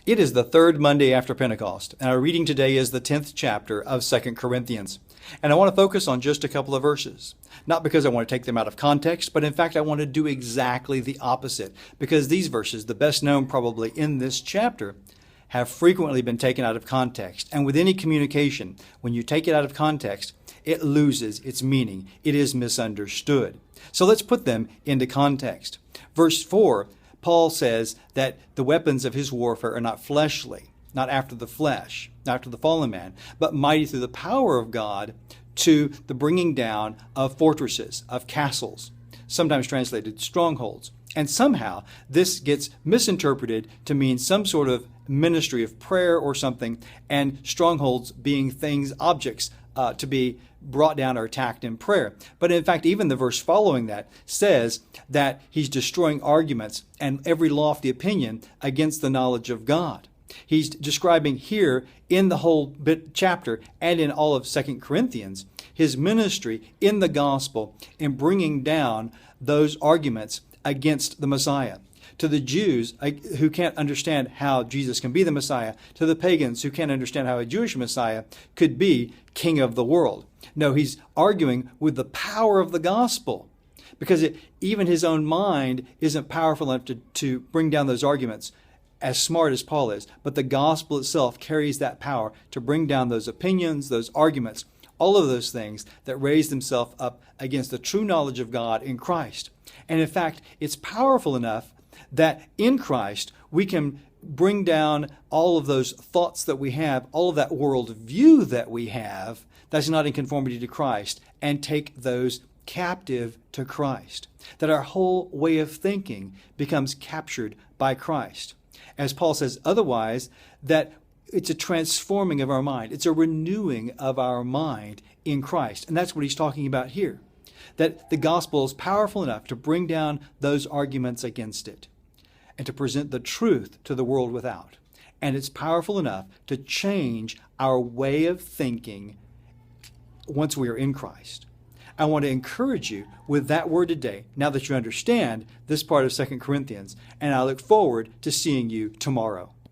It is the third Monday after Pentecost, and our reading today is the 10th chapter of 2 Corinthians. And I want to focus on just a couple of verses. Not because I want to take them out of context, but in fact I want to do exactly the opposite. Because these verses, the best known probably in this chapter, have frequently been taken out of context. And with any communication, when you take it out of context, it loses its meaning. It is misunderstood. So let's put them into context. Verse 4, Paul says that the weapons of his warfare are not fleshly, not after the flesh, not after the fallen man, but mighty through the power of God to the bringing down of fortresses, of castles, sometimes translated strongholds. And somehow this gets misinterpreted to mean some sort of ministry of prayer or something, and strongholds being things, objects to be brought down or attacked in prayer. But in fact, even the verse following that says that he's destroying arguments and every lofty opinion against the knowledge of God. He's describing here in the whole chapter and in all of 2 Corinthians, his ministry in the gospel in bringing down those arguments against the Messiah. To the Jews who can't understand how Jesus can be the Messiah, to the pagans who can't understand how a Jewish Messiah could be king of the world. No, he's arguing with the power of the gospel, because even his own mind isn't powerful enough to bring down those arguments, as smart as Paul is. But the gospel itself carries that power to bring down those opinions, those arguments, all of those things that raise themselves up against the true knowledge of God in Christ. And in fact, it's powerful enough that in Christ we can bring down all of those thoughts that we have, all of that worldview that we have that's not in conformity to Christ, and take those captive to Christ. That our whole way of thinking becomes captured by Christ. As Paul says otherwise, that it's a transforming of our mind. It's a renewing of our mind in Christ. And that's what he's talking about here. That the gospel is powerful enough to bring down those arguments against it and to present the truth to the world without. And it's powerful enough to change our way of thinking once we are in Christ. I want to encourage you with that word today, now that you understand this part of 2 Corinthians, and I look forward to seeing you tomorrow.